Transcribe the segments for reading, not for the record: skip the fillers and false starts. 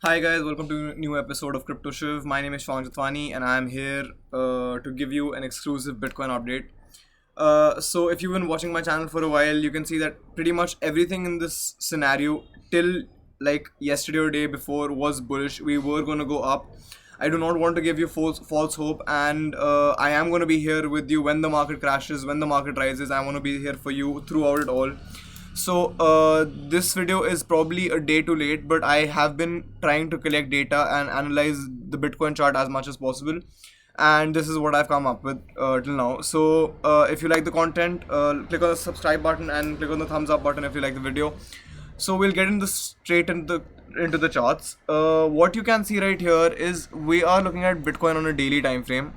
Hi guys, welcome to a new episode of Crypto Shiv. My name is Shwang Jatwani and I am here to give you an exclusive Bitcoin update. So if you've been watching my channel for a while, you can see that pretty much everything in this scenario till like yesterday or day before was bullish. We were going to go up. I do not want to give you false hope, and I am going to be here with you when the market crashes, when the market rises. I want to be here for you throughout it all. So this video is probably a day too late, but I have been trying to collect data and analyze the Bitcoin chart as much as possible, and this is what I've come up with till now. So if you like the content, click on the subscribe button and click on the thumbs up button if you like the video. So we'll get into straight into the charts. What you can see right here is we are looking at Bitcoin on a daily time frame.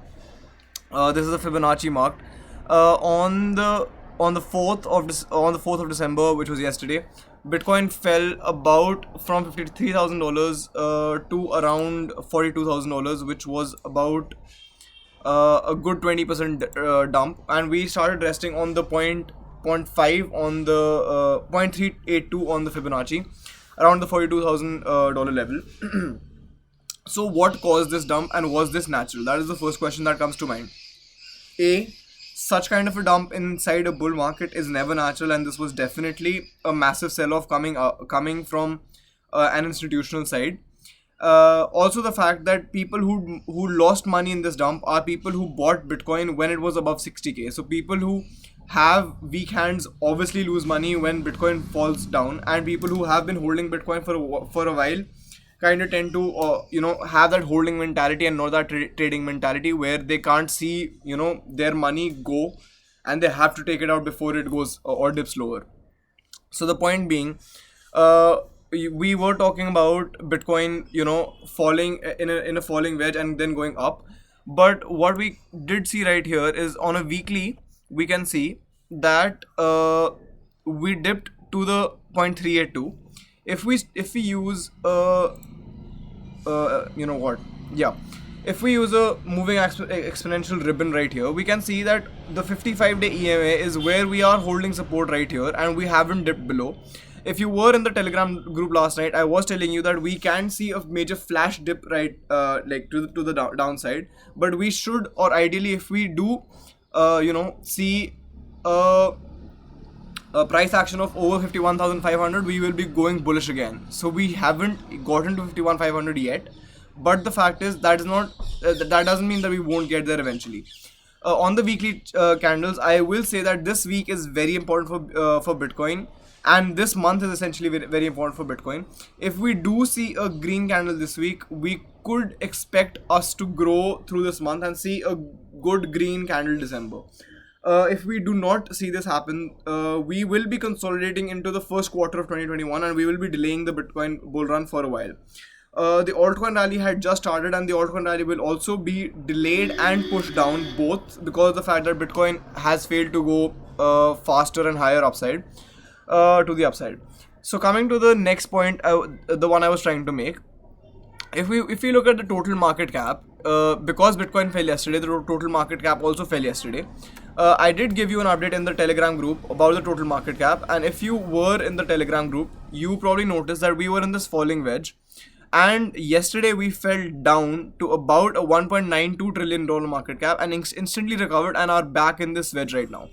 This is a Fibonacci marked on the 4th of December, which was yesterday. Bitcoin fell about from $53,000 to around $42,000, which was about a good 20% dump, and we started resting on the point five on the 0.382 on the Fibonacci, around the $42,000 level. So what caused this dump, and was this natural? That is the first question that comes to mind. Such kind of a dump inside a bull market is never natural, and this was definitely a massive sell-off coming from an institutional side. Also, the fact that people who lost money in this dump are people who bought Bitcoin when it was above 60k. So people who have weak hands obviously lose money when Bitcoin falls down, and people who have been holding Bitcoin for a while kind of tend to have that holding mentality and not that trading mentality, where they can't see their money go, and they have to take it out before it goes or dips lower. So the point being, we were talking about Bitcoin falling in a falling wedge and then going up, but what we did see right here is on a weekly we can see that we dipped to the 0.382. If we use if we use a moving exponential ribbon right here, we can see that the 55-day EMA is where we are holding support right here, and we haven't dipped below. If you were in the Telegram group last night, I was telling you that we can see a major flash dip right like to the downside, but we should, or ideally if we do see a price action of over 51,500, we will be going bullish again. So we haven't gotten to 51,500 yet, but the fact is that is not that doesn't mean that we won't get there eventually. On the weekly candles, I will say that this week is very important for Bitcoin, and this month is essentially very, very important for Bitcoin. If we do see a green candle this week, we could expect us to grow through this month and see a good green candle December. If we do not see this happen, we will be consolidating into the first quarter of 2021, and we will be delaying the Bitcoin bull run for a while. The altcoin rally had just started, and the altcoin rally will also be delayed and pushed down, both because of the fact that Bitcoin has failed to go faster and higher upside to the upside. So coming to the next point, the one I was trying to make. If we look at the total market cap, because Bitcoin fell yesterday, the total market cap also fell yesterday. I did give you an update in the Telegram group about the total market cap, and if you were in the Telegram group, you probably noticed that we were in this falling wedge, and yesterday we fell down to about a $1.92 trillion market cap and instantly recovered and are back in this wedge right now.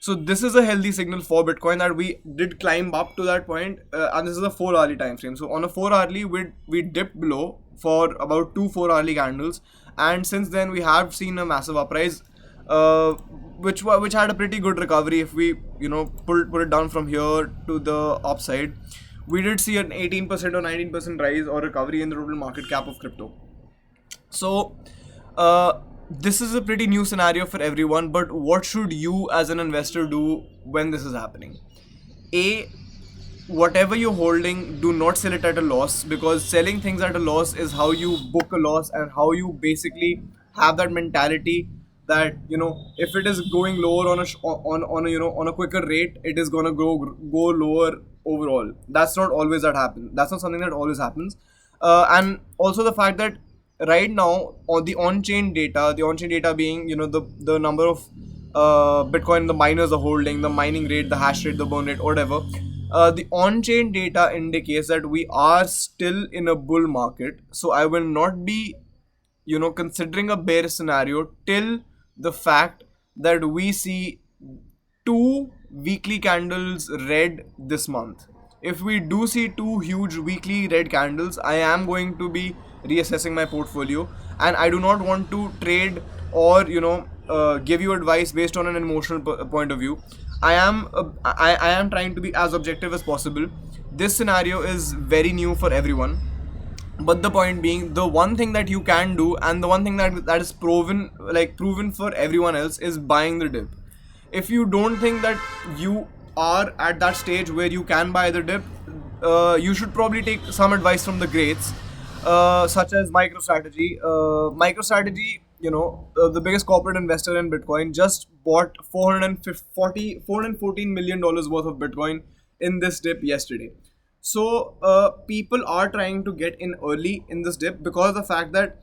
So this is a healthy signal for Bitcoin that we did climb up to that point, and this is a 4-hourly time frame. So on a 4-hourly, we dipped below for about 2 4-hourly candles, and since then we have seen a massive uprise, which had a pretty good recovery. If we put it down from here to the upside, we did see an 18% or 19% rise or recovery in the total market cap of crypto. So this is a pretty new scenario for everyone, but what should you as an investor do when this is happening? Whatever you're holding, do not sell it at a loss, because selling things at a loss is how you book a loss and how you basically have that mentality that if it is going lower on a quicker rate, it is gonna go lower overall. That's not always that happens. That's not something that always happens. And also the fact that right now on the on-chain data being the number of Bitcoin the miners are holding, the mining rate, the hash rate, the burn rate, whatever. The on-chain data indicates that we are still in a bull market, so I will not be, considering a bear scenario till the fact that we see two weekly candles red this month. If we do see two huge weekly red candles, I am going to be reassessing my portfolio, and I do not want to trade or give you advice based on an emotional point of view. I am trying to be as objective as possible. This scenario is very new for everyone, but the point being, the one thing that you can do, and the one thing that is proven for everyone else, is buying the dip. If you don't think that you are at that stage where you can buy the dip, you should probably take some advice from the greats, such as MicroStrategy. MicroStrategy, the biggest corporate investor in Bitcoin, just bought $414 million worth of Bitcoin in this dip yesterday. So people are trying to get in early in this dip because of the fact that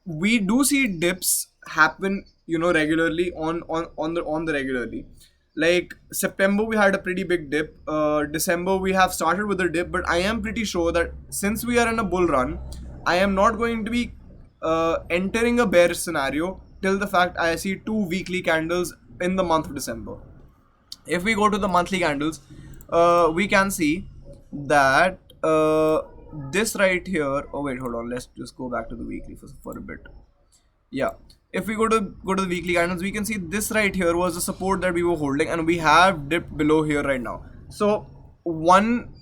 we do see dips happen, regularly on the regularly. Like September, we had a pretty big dip. December, we have started with a dip, but I am pretty sure that since we are in a bull run, I am not going to be entering a bearish scenario till the fact I see two weekly candles in the month of December. If we go to the monthly candles, we can see that this right here. Oh wait, hold on. Let's just go back to the weekly for a bit. Yeah, if we go to the weekly candles, we can see this right here was the support that we were holding, and we have dipped below here right now. So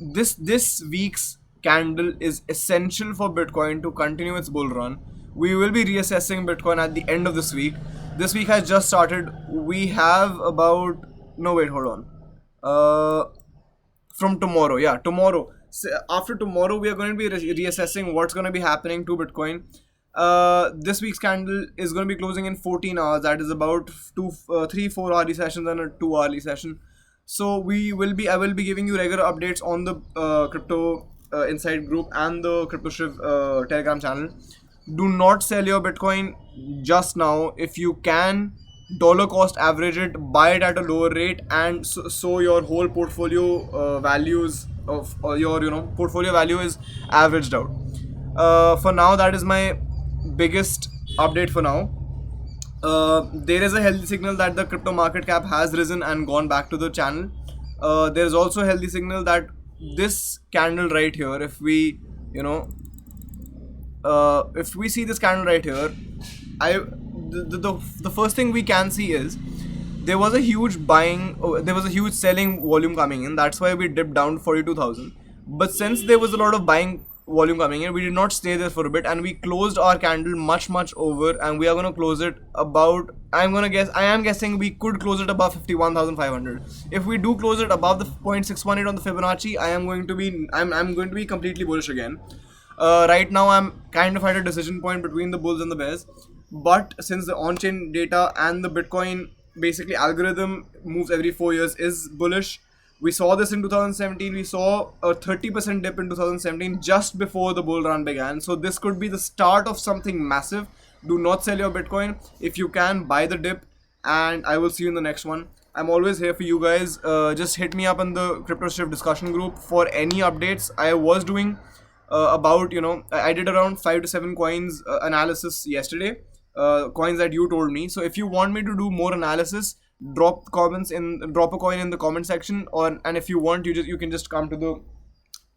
this week's candle is essential for Bitcoin to continue its bull run. We will be reassessing Bitcoin at the end of this week. This week has just started. We have about, no wait, hold on. From tomorrow, yeah, tomorrow. So after tomorrow, we are going to be reassessing what's going to be happening to Bitcoin. This week's candle is going to be closing in 14 hours. That is about 4 hourly sessions and a 2 hourly session. So I will be giving you regular updates on the crypto inside group and the CryptoShiv Telegram channel. Do not sell your Bitcoin just now. If you can, dollar cost average it, buy it at a lower rate, and so your whole portfolio values of your portfolio value is averaged out. For now, that is my biggest update for now. There is a healthy signal that the crypto market cap has risen and gone back to the channel. There is also a healthy signal that this candle right here, if we see this candle right here, the first thing we can see is there was a huge selling volume coming in. That's why we dipped down to 42,000. But since there was a lot of buying volume coming in, we did not stay there for a bit, and we closed our candle much over, and we are going to close it about, I am guessing we could close it above 51,500. If we do close it above the 0.618 on the Fibonacci, I'm going to be completely bullish again. Right now I'm kind of at a decision point between the bulls and the bears, but since the on-chain data and the Bitcoin basically algorithm moves every 4 years is bullish. We saw this in 2017. We saw a 30% dip in 2017 just before the bull run began. So this could be the start of something massive. Do not sell your Bitcoin. If you can, buy the dip, and I will see you in the next one. I'm always here for you guys. Just hit me up in the CryptoShift discussion group for any updates. I was doing about, I did around 5 to 7 coins analysis yesterday. Coins that you told me. So if you want me to do more analysis, drop a coin in the comment section, and if you want, you can just come to the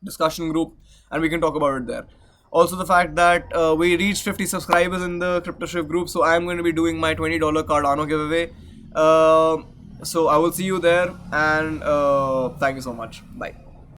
discussion group and we can talk about it there. Also, the fact that we reached 50 subscribers in the CryptoShift group, so I'm going to be doing my $20 Cardano giveaway. So I will see you there, and thank you so much. Bye.